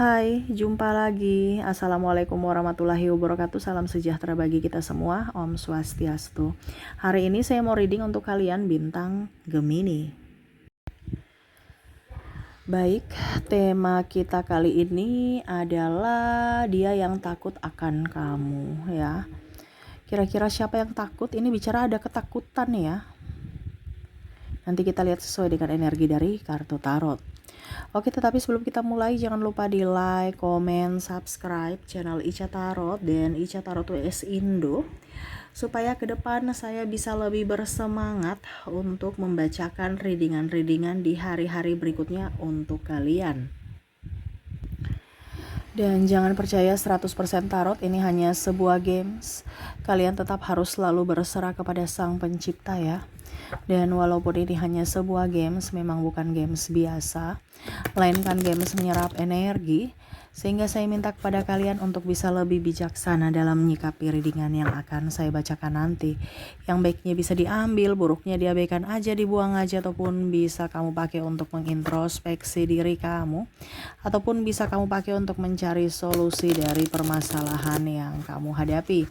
Hai, jumpa lagi. Assalamualaikum warahmatullahi wabarakatuh. Salam sejahtera bagi kita semua. Om Swastiastu. Hari ini saya mau reading untuk kalian bintang Gemini. Baik, tema kita kali ini adalah dia yang takut akan kamu ya. Kira-kira siapa yang takut? Ini bicara ada ketakutan ya. Nanti kita lihat sesuai dengan energi dari kartu tarot. Oke, tetapi sebelum kita mulai jangan lupa di like, komen, subscribe channel Ica Tarot dan Ica Tarot WS Indo supaya ke depan saya bisa lebih bersemangat untuk membacakan readingan-readingan di hari-hari berikutnya untuk kalian. Dan jangan percaya 100% tarot ini hanya sebuah games. Kalian tetap harus selalu berserah kepada Sang Pencipta ya. Dan walaupun ini hanya sebuah games, memang bukan games biasa, melainkan games menyerap energi, sehingga saya minta kepada kalian untuk bisa lebih bijaksana dalam menyikapi readingan yang akan saya bacakan nanti. Yang baiknya bisa diambil, buruknya diabaikan aja, dibuang aja, ataupun bisa kamu pakai untuk mengintrospeksi diri kamu, ataupun bisa kamu pakai untuk mencari solusi dari permasalahan yang kamu hadapi.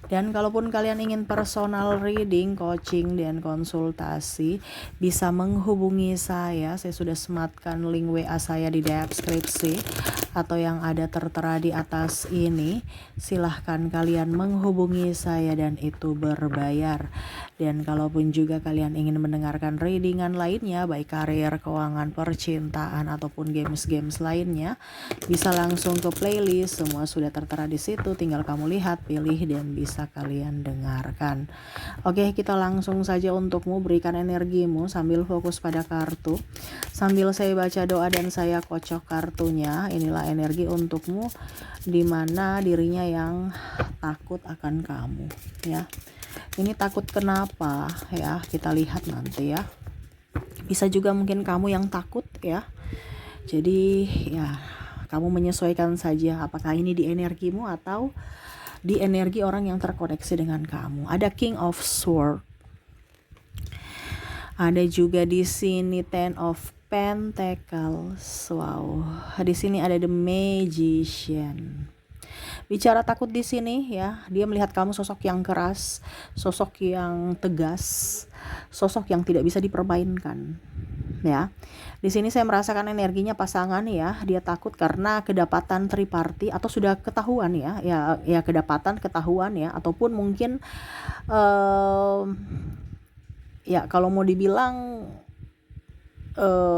Dan kalaupun kalian ingin personal reading, coaching, dan konsultasi, bisa menghubungi saya. Saya sudah sematkan link WA saya di deskripsi atau yang ada tertera di atas ini. Silahkan kalian menghubungi saya dan itu berbayar. Dan kalaupun juga kalian ingin mendengarkan readingan lainnya, baik karir, keuangan, percintaan, ataupun games-games lainnya, bisa langsung ke playlist. Semua sudah tertera di situ. Tinggal kamu lihat, pilih, dan bisa kalian dengarkan. Oke, kita langsung saja untukmu. Berikan energimu sambil fokus pada kartu. Sambil saya baca doa dan saya kocok kartunya. Inilah energi untukmu, dimana dirinya yang takut akan kamu ya. Ini takut kenapa ya, kita lihat nanti ya. Bisa juga mungkin kamu yang takut ya. Jadi ya, kamu menyesuaikan saja apakah ini di energimu atau di energi orang yang terkoneksi dengan kamu. Ada King of Swords. Ada juga di sini Ten of Pentacles. Wow. Di sini ada The Magician. Bicara takut di sini ya, dia melihat kamu sosok yang keras, sosok yang tegas, sosok yang tidak bisa dipermainkan. Ya, di sini saya merasakan energinya pasangan ya. Dia takut karena kedapatan triparty atau sudah ketahuan ya kedapatan ketahuan ya, ataupun mungkin ya kalau mau dibilang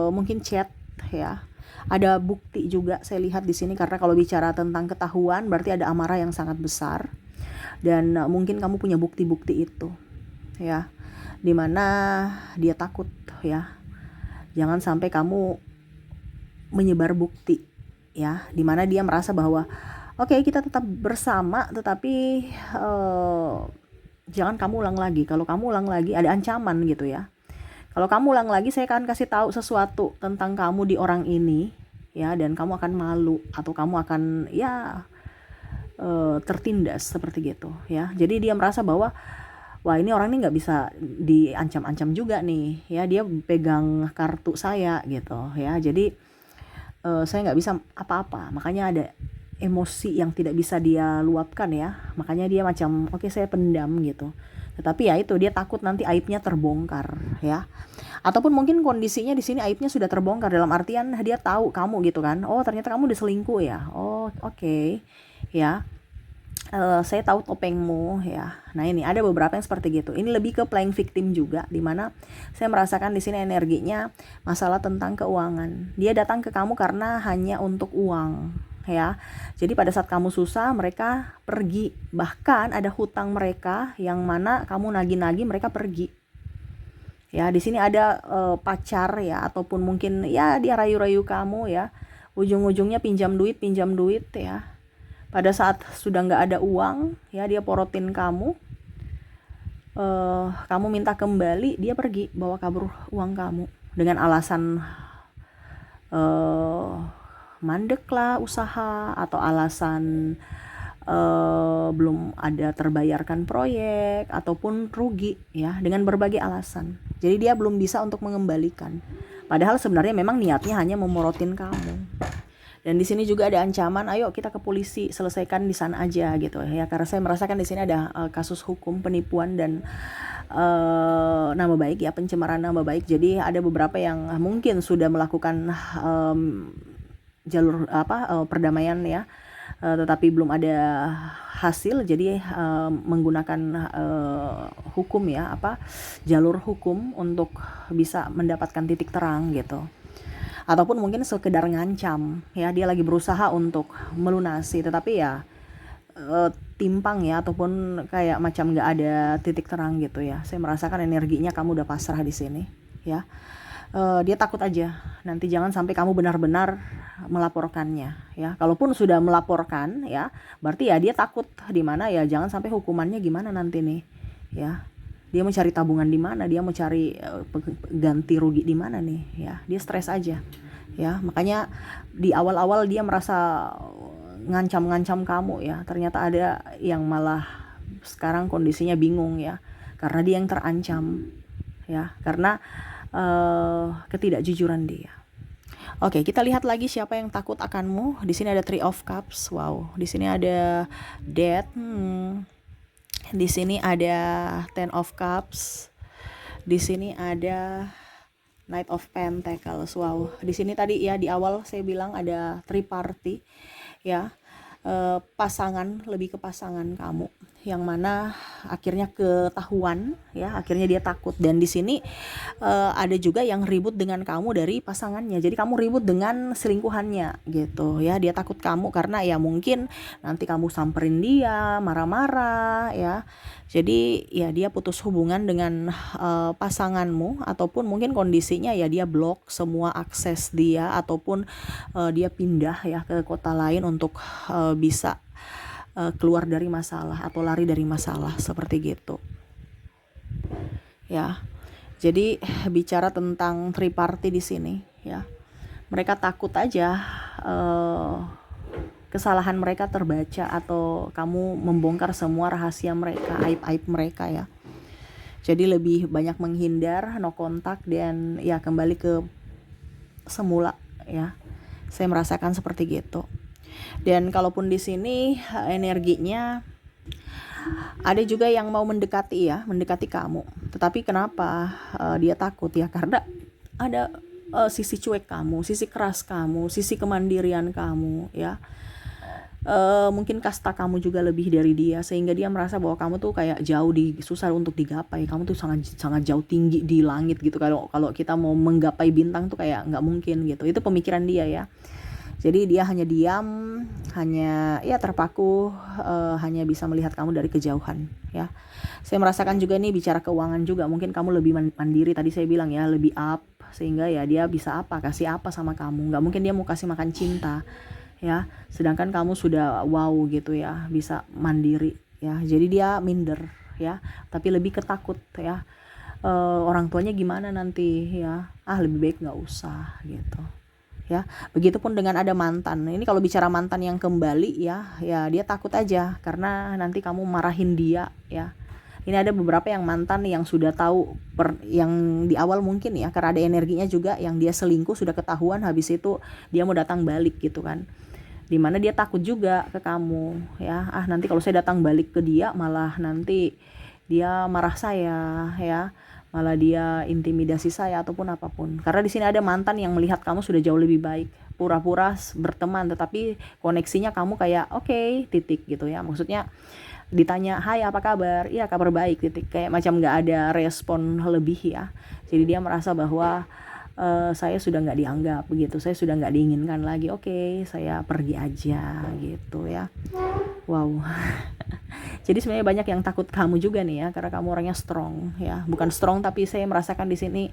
mungkin chat ya. Ada bukti juga saya lihat di sini, karena kalau bicara tentang ketahuan berarti ada amarah yang sangat besar, dan mungkin kamu punya bukti-bukti itu ya, dimana dia takut ya. Jangan sampai kamu menyebar bukti ya, dimana dia merasa bahwa oke, kita tetap bersama, tetapi jangan kamu ulang lagi. Kalau kamu ulang lagi ada ancaman gitu ya. Kalau kamu ulang lagi, saya akan kasih tahu sesuatu tentang kamu di orang ini ya, dan kamu akan malu atau kamu akan ya tertindas seperti gitu ya. Jadi dia merasa bahwa wah, ini orang ini nggak bisa diancam-ancam juga nih ya, dia pegang kartu saya gitu ya. Jadi saya nggak bisa apa-apa, makanya ada emosi yang tidak bisa dia luapkan ya, makanya dia macam oke, saya pendam gitu. Tetapi ya itu, dia takut nanti aibnya terbongkar ya. Ataupun mungkin kondisinya di sini aibnya sudah terbongkar, dalam artian dia tahu kamu gitu kan. Oh, ternyata kamu diselingkuh ya. Oh, oke. Ya. Saya tahu topengmu ya. Nah, ini ada beberapa yang seperti gitu. Ini lebih ke playing victim juga, dimana saya merasakan di sini energinya masalah tentang keuangan. Dia datang ke kamu karena hanya untuk uang ya. Jadi pada saat kamu susah mereka pergi. Bahkan ada hutang mereka yang mana kamu nagih-nagih, mereka pergi. Ya, di sini ada pacar ya, ataupun mungkin ya dia rayu-rayu kamu ya. Ujung-ujungnya pinjam duit ya. Pada saat sudah nggak ada uang ya, dia porotin kamu. Kamu minta kembali, dia pergi bawa kabur uang kamu dengan alasan mandek lah usaha, atau alasan belum ada terbayarkan proyek, ataupun rugi ya, dengan berbagai alasan. Jadi dia belum bisa untuk mengembalikan, padahal sebenarnya memang niatnya hanya memorotin kamu. Dan di sini juga ada ancaman, ayo kita ke polisi, selesaikan di sana aja gitu ya. Karena saya merasakan di sini ada kasus hukum penipuan dan nama baik ya, pencemaran nama baik. Jadi ada beberapa yang mungkin sudah melakukan jalur perdamaian ya, tetapi belum ada hasil. Jadi menggunakan hukum ya, jalur hukum untuk bisa mendapatkan titik terang gitu. Ataupun mungkin sekedar ngancam ya, dia lagi berusaha untuk melunasi tetapi ya timpang ya, ataupun kayak macam nggak ada titik terang gitu ya. Saya merasakan energinya kamu udah pasrah di sini ya. Dia takut aja nanti jangan sampai kamu benar-benar melaporkannya ya. Kalaupun sudah melaporkan ya, berarti ya dia takut di mana ya, jangan sampai hukumannya gimana nanti nih ya. Dia mau cari tabungan di mana, dia mau cari ganti rugi di mana nih ya. Dia stres aja ya. Makanya di awal-awal dia merasa ngancam-ngancam kamu ya. Ternyata ada yang malah sekarang kondisinya bingung ya, karena dia yang terancam ya, karena ketidakjujuran dia. Oke, kita lihat lagi siapa yang takut akanmu. Di sini ada Three of Cups. Wow, di sini ada Death. Di sini ada Ten of Cups. Di sini ada Knight of Pentacles. Wow, di sini tadi ya di awal saya bilang ada three party ya. Pasangan, lebih ke pasangan kamu yang mana akhirnya ketahuan ya, akhirnya dia takut. Dan di sini ada juga yang ribut dengan kamu dari pasangannya, jadi kamu ribut dengan selingkuhannya gitu ya. Dia takut kamu karena ya mungkin nanti kamu samperin dia, marah-marah ya. Jadi ya dia putus hubungan dengan pasanganmu, ataupun mungkin kondisinya ya dia blok semua akses dia, ataupun dia pindah ya ke kota lain untuk bisa keluar dari masalah atau lari dari masalah seperti gitu ya. Jadi bicara tentang three party di sini ya, mereka takut aja kesalahan mereka terbaca, atau kamu membongkar semua rahasia mereka, aib-aib mereka ya. Jadi lebih banyak menghindar, no kontak, dan ya kembali ke semula ya. Saya merasakan seperti gitu. Dan kalaupun di sini energinya ada juga yang mau mendekati ya, mendekati kamu. Tetapi kenapa dia takut ya? Karena ada sisi cuek kamu, sisi keras kamu, sisi kemandirian kamu ya. Mungkin kasta kamu juga lebih dari dia, sehingga dia merasa bahwa kamu tuh kayak jauh susah untuk digapai. Kamu tuh sangat jauh tinggi di langit gitu. Kalau kita mau menggapai bintang tuh kayak nggak mungkin gitu. Itu pemikiran dia ya. Jadi dia hanya diam, hanya ya terpaku, hanya bisa melihat kamu dari kejauhan ya. Saya merasakan juga nih bicara keuangan juga, mungkin kamu lebih mandiri, tadi saya bilang ya, lebih up, sehingga ya dia bisa kasih apa sama kamu. Nggak mungkin dia mau kasih makan cinta ya, sedangkan kamu sudah wow gitu ya, bisa mandiri ya. Jadi dia minder ya, tapi lebih ketakut ya, orang tuanya gimana nanti ya, lebih baik nggak usah gitu ya. Begitupun dengan ada mantan. Ini kalau bicara mantan yang kembali ya dia takut aja karena nanti kamu marahin dia ya. Ini ada beberapa yang mantan yang sudah tahu yang di awal mungkin ya, karena ada energinya juga yang dia selingkuh, sudah ketahuan, habis itu dia mau datang balik gitu kan. Dimana dia takut juga ke kamu ya, nanti kalau saya datang balik ke dia malah nanti dia marah saya ya, malah dia intimidasi saya ataupun apapun. Karena di sini ada mantan yang melihat kamu sudah jauh lebih baik, pura-pura berteman, tetapi koneksinya kamu kayak oke, titik gitu ya. Maksudnya ditanya, hai apa kabar, iya kabar baik, titik, kayak macam nggak ada respon lebih ya. Jadi dia merasa bahwa saya sudah nggak dianggap begitu, saya sudah nggak diinginkan lagi, oke, saya pergi aja gitu ya. Wow. Jadi sebenarnya banyak yang takut kamu juga nih ya, karena kamu orangnya strong ya. Bukan strong, tapi saya merasakan di sini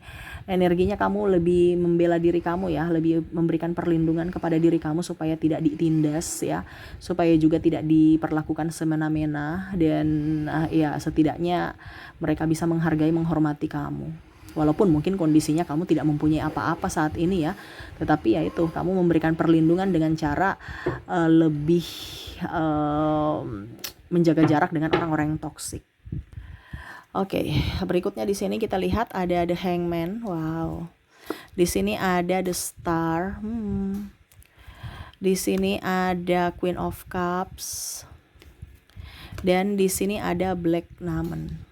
energinya kamu lebih membela diri kamu ya, lebih memberikan perlindungan kepada diri kamu supaya tidak ditindas ya, supaya juga tidak diperlakukan semena-mena, dan ya setidaknya mereka bisa menghargai, menghormati kamu. Walaupun mungkin kondisinya kamu tidak mempunyai apa-apa saat ini ya, tetapi ya itu, kamu memberikan perlindungan dengan cara lebih menjaga jarak dengan orang-orang yang toksik. Oke, berikutnya di sini kita lihat ada The Hangman. Wow. Di sini ada The Star. Di sini ada Queen of Cups dan di sini ada Black Diamond.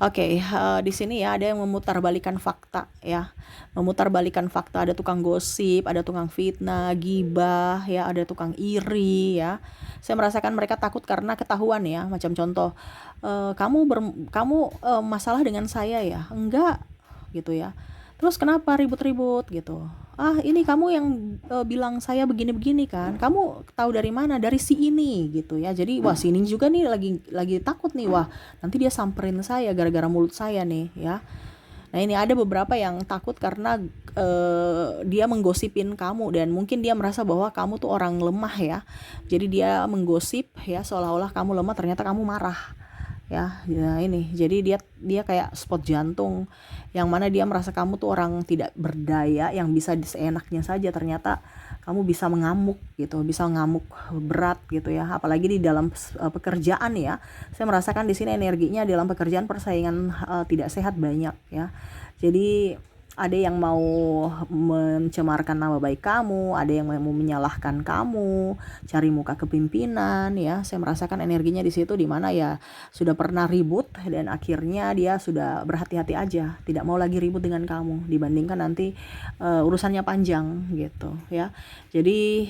Oke, di sini ya ada yang memutarbalikkan fakta ya. Memutarbalikkan fakta, ada tukang gosip, ada tukang fitnah, gibah ya, ada tukang iri ya. Saya merasakan mereka takut karena ketahuan ya. Macam contoh, kamu masalah dengan saya ya? Enggak gitu ya. Terus kenapa ribut-ribut gitu? Ah, ini kamu yang bilang saya begini-begini kan? Kamu tahu dari mana? Dari si ini gitu ya. Jadi wah, si ini juga nih lagi takut nih, wah nanti dia samperin saya gara-gara mulut saya nih ya. Nah, ini ada beberapa yang takut karena dia menggosipin kamu dan mungkin dia merasa bahwa kamu tuh orang lemah ya. Jadi dia menggosip ya seolah-olah kamu lemah, ternyata kamu marah. Ya, ini jadi dia kayak spot jantung yang mana dia merasa kamu tuh orang tidak berdaya yang bisa seenaknya saja, ternyata kamu bisa mengamuk gitu, bisa ngamuk berat gitu ya, apalagi di dalam pekerjaan ya. Saya merasakan di sini energinya dalam pekerjaan persaingan tidak sehat banyak ya. Jadi ada yang mau mencemarkan nama baik kamu, ada yang mau menyalahkan kamu, cari muka kepimpinan ya. Saya merasakan energinya di situ, di mana ya sudah pernah ribut dan akhirnya dia sudah berhati-hati aja, tidak mau lagi ribut dengan kamu dibandingkan nanti urusannya panjang gitu ya. Jadi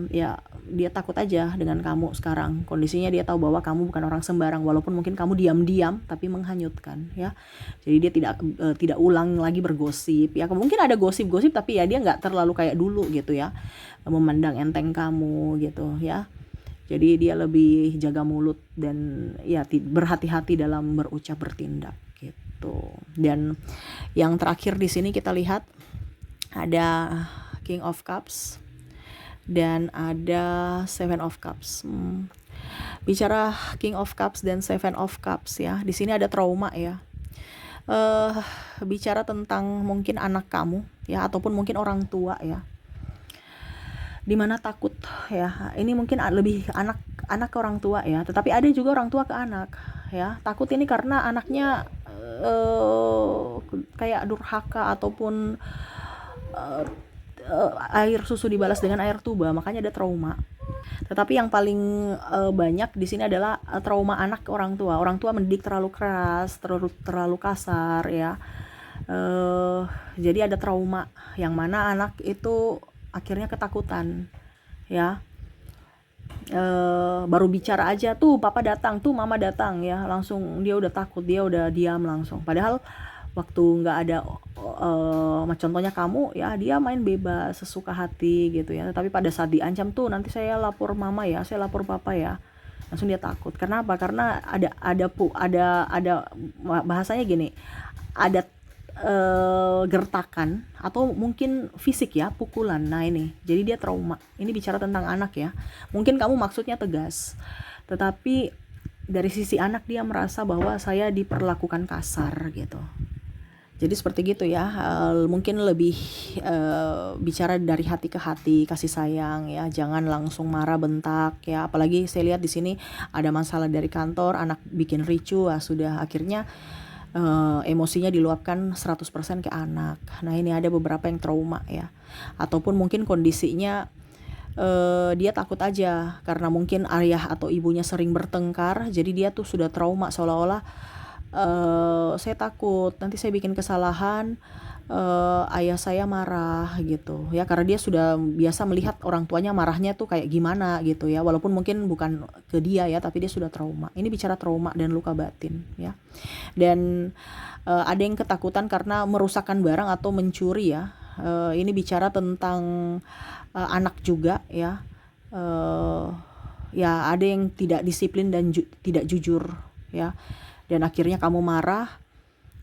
ya dia takut aja dengan kamu sekarang. Kondisinya dia tahu bahwa kamu bukan orang sembarang, walaupun mungkin kamu diam-diam tapi menghanyutkan ya. Jadi dia tidak ulang lagi bergosip ya. Mungkin ada gosip-gosip tapi ya dia nggak terlalu kayak dulu gitu ya, memandang enteng kamu gitu ya. Jadi dia lebih jaga mulut dan ya berhati-hati dalam berucap bertindak gitu. Dan yang terakhir di sini kita lihat ada King of Cups dan ada Seven of Cups. Bicara King of Cups dan Seven of Cups ya, di sini ada trauma ya. Bicara tentang mungkin anak kamu ya, ataupun mungkin orang tua ya, dimana takut ya. Ini mungkin lebih anak ke orang tua ya, tetapi ada juga orang tua ke anak ya. Takut ini karena anaknya kayak durhaka ataupun air susu dibalas dengan air tuba, makanya ada trauma. Tetapi yang paling banyak di sini adalah trauma anak ke orang tua. Orang tua mendidik terlalu keras, terlalu kasar ya. Jadi ada trauma yang mana anak itu akhirnya ketakutan ya. Baru bicara aja tuh papa datang, tuh mama datang ya, langsung dia udah takut, dia udah diam langsung. Padahal waktu nggak ada contohnya kamu ya, dia main bebas sesuka hati gitu ya. Tapi pada saat diancam tuh, nanti saya lapor mama ya, saya lapor papa ya, langsung dia takut. Kenapa? Karena ada bahasanya gini, ada gertakan atau mungkin fisik ya, pukulan. Nah ini jadi dia trauma. Ini bicara tentang anak ya. Mungkin kamu maksudnya tegas, tetapi dari sisi anak dia merasa bahwa saya diperlakukan kasar gitu. Jadi seperti gitu ya, mungkin lebih bicara dari hati ke hati, kasih sayang ya, jangan langsung marah bentak ya. Apalagi saya lihat di sini ada masalah dari kantor, anak bikin ricu, sudah akhirnya emosinya diluapkan 100% ke anak. Nah ini ada beberapa yang trauma ya, ataupun mungkin kondisinya dia takut aja karena mungkin ayah atau ibunya sering bertengkar, jadi dia tuh sudah trauma seolah-olah saya takut nanti saya bikin kesalahan, ayah saya marah gitu ya, karena dia sudah biasa melihat orang tuanya marahnya tuh kayak gimana gitu ya, walaupun mungkin bukan ke dia ya, tapi dia sudah trauma. Ini bicara trauma dan luka batin ya. Dan ada yang ketakutan karena merusakkan barang atau mencuri ya. Ini bicara tentang anak juga ya. Ya ada yang tidak disiplin dan tidak jujur ya, dan akhirnya kamu marah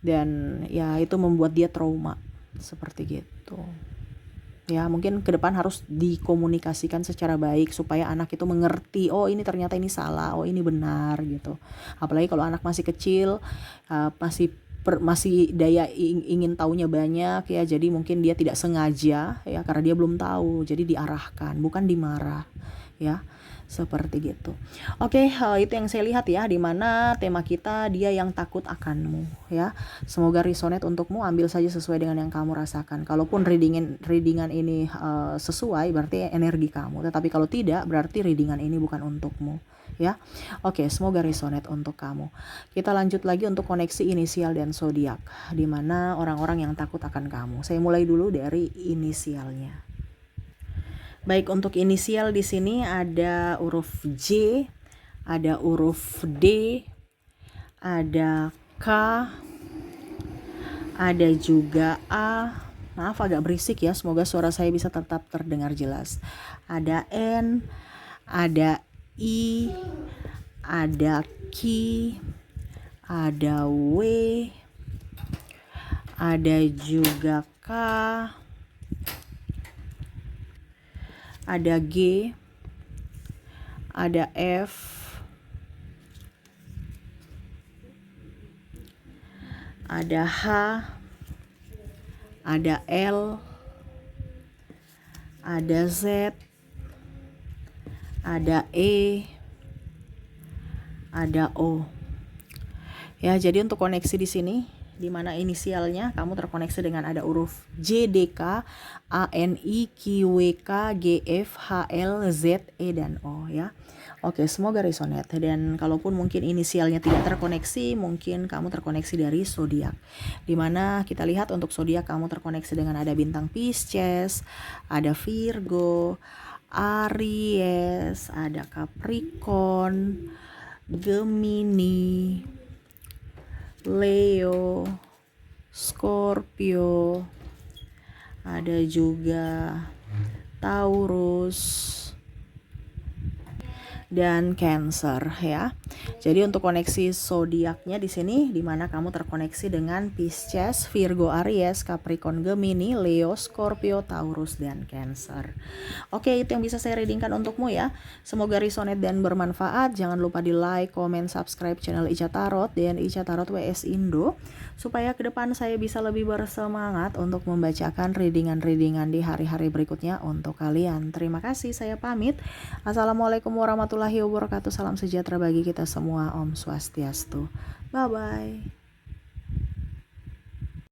dan ya itu membuat dia trauma seperti gitu ya. Mungkin ke depan harus dikomunikasikan secara baik supaya anak itu mengerti, oh ini ternyata ini salah, oh ini benar gitu. Apalagi kalau anak masih kecil, masih daya ingin taunya banyak ya, jadi mungkin dia tidak sengaja ya, karena dia belum tahu, jadi diarahkan bukan dimarah ya. Seperti gitu. Oke, itu yang saya lihat ya, dimana tema kita dia yang takut akanmu ya. Semoga resonate untukmu, ambil saja sesuai dengan yang kamu rasakan. Kalaupun readingan ini sesuai, berarti energi kamu. Tetapi kalau tidak, berarti readingan ini bukan untukmu ya. Oke, semoga resonate untuk kamu. Kita lanjut lagi untuk koneksi inisial dan zodiak, dimana orang-orang yang takut akan kamu. Saya mulai dulu dari inisialnya. Baik, untuk inisial di sini ada huruf J, ada huruf D, ada K, ada juga A. Maaf agak berisik ya, semoga suara saya bisa tetap terdengar jelas. Ada N, ada I, ada Q, ada W, ada juga K, ada G, ada F, ada H, ada L, ada Z, ada E, ada O. Ya, jadi untuk koneksi di sini, di mana inisialnya kamu terkoneksi dengan ada huruf J, D, K, A, N, I, Q, W, K, G, F, H, L, Z, E, dan O ya. Oke, semoga resonate. Dan kalaupun mungkin inisialnya tidak terkoneksi, mungkin kamu terkoneksi dari zodiak. Dimana kita lihat untuk zodiak kamu terkoneksi dengan ada bintang Pisces, ada Virgo, Aries, ada Capricorn, Gemini, Leo, Scorpio, ada juga Taurus, dan Cancer ya. Jadi untuk koneksi zodiaknya di sini, di mana kamu terkoneksi dengan Pisces, Virgo, Aries, Capricorn, Gemini, Leo, Scorpio, Taurus, dan Cancer. Oke, itu yang bisa saya readingkan untukmu ya. Semoga resonate dan bermanfaat. Jangan lupa di like, comment, subscribe channel Ica Tarot dan Ica Tarot WS Indo, supaya ke depan saya bisa lebih bersemangat untuk membacakan readingan-readingan di hari-hari berikutnya untuk kalian. Terima kasih, saya pamit. Assalamualaikum warahmatullahi wabarakatuh. Salam sejahtera bagi kita semua. Om Swastiastu. Bye-bye.